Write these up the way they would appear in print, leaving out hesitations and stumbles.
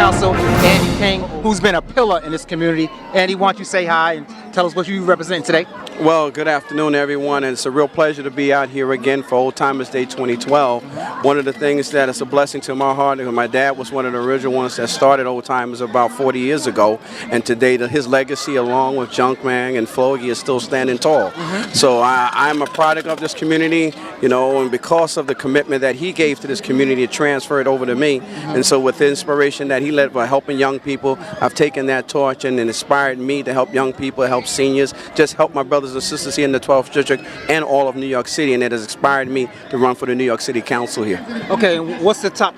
Council, Andy King, who's been a pillar in this community. Andy, why don't you say hi and tell us what you represent today? Well, good afternoon, everyone, and it's a real pleasure to be out here again for Old Timers Day 2012. One of the things that is a blessing to my heart, because my dad was one of the original ones that started Old Timers about 40 years ago, and today his legacy, along with Junkman and Flogie, is still standing tall. So I'm a product of this community, you know, and because of the commitment that he gave to this community, it transferred over to me. And so with the inspiration that he led by helping young people, I've taken that torch and it inspired me to help young people, help seniors, just help my brothers and sisters here in the 12th District and all of New York City, and it has inspired me to run for the New York City Council here. Okay, what's the top,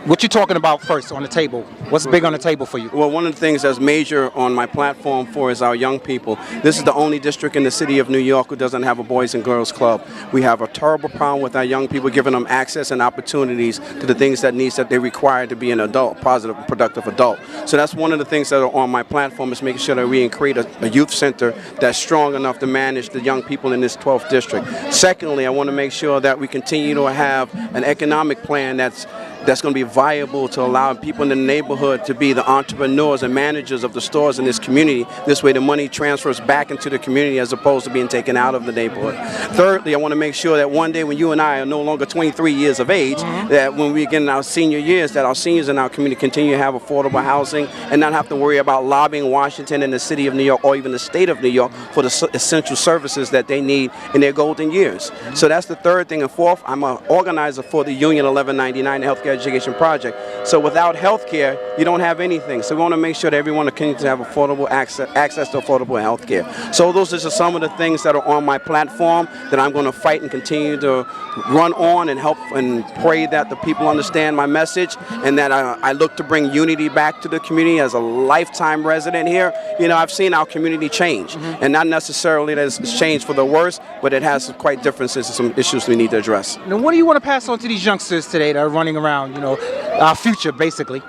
what you talking about first on the table? What's big on the table for you? Well, one of the things that's major on my platform for is our young people. This is the only district in the city of New York who doesn't have a Boys and Girls Club. We have a terrible problem with our young people, giving them access and opportunities to the things that they require to be an adult, positive, productive adult. So that's one of the things that are on my platform, is making sure that we create a youth center that's strong enough to manage the young people in this 12th district. Secondly, I want to make sure that we continue to have an economic plan that's going to be viable to allow people in the neighborhood to be the entrepreneurs and managers of the stores in this community. This way the money transfers back into the community as opposed to being taken out of the neighborhood. Thirdly, I want to make sure that one day when you and I are no longer 23 years of age, that when we get in our senior years, that our seniors in our community continue to have affordable housing and not have to worry about lobbying Washington and the city of New York or even the state of New York for the essential services that they need in their golden years. So that's the third thing. And fourth, I'm an organizer for the Union 1199 Healthcare Education Project. So without health care, you don't have anything. So we want to make sure that everyone continues to have affordable access to affordable health care. So those are just some of the things that are on my platform that I'm going to fight and continue to run on and help and pray that the people understand my message, and that I look to bring unity back to the community. As a lifetime resident here, you know, I've seen our community change, and not necessarily that it's changed for the worse, but it has some quite differences and some issues we need to address. Now, what do you want to pass on to these youngsters today that are running around, you know, our future, basically?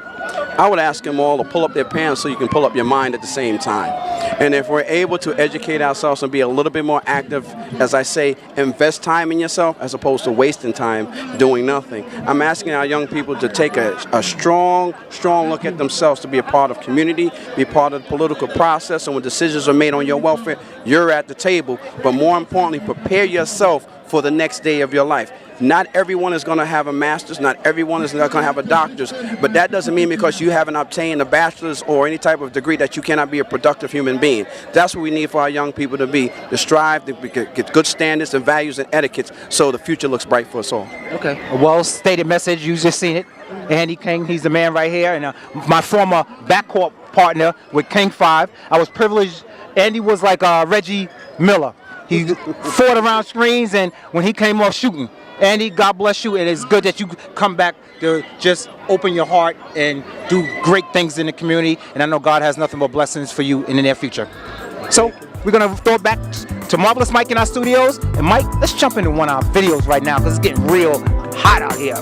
I would ask them all to pull up their pants so you can pull up your mind at the same time. And if we're able to educate ourselves and be a little bit more active, as I say, invest time in yourself as opposed to wasting time doing nothing. I'm asking our young people to take a strong look at themselves, to be a part of community, be part of the political process, and when decisions are made on your welfare, you're at the table. But more importantly, prepare yourself for the next day of your life. Not everyone is going to have a master's, not everyone is not going to have a doctor's, but that doesn't mean because you haven't obtained a bachelor's or any type of degree that you cannot be a productive human being. That's what we need for our young people to be, to strive, to get good standards and values and etiquettes so the future looks bright for us all. Okay, a well-stated message. You just seen it. Andy King, he's the man right here, and my former backcourt partner with King 5. I was privileged. Andy was like Reggie Miller. He fought around screens, and when he came off shooting, Andy, God bless you, and it's good that you come back to just open your heart and do great things in the community, and I know God has nothing but blessings for you in the near future. So we're going to throw it back to Marvelous Mike in our studios, and Mike, let's jump into one of our videos right now because it's getting real hot out here.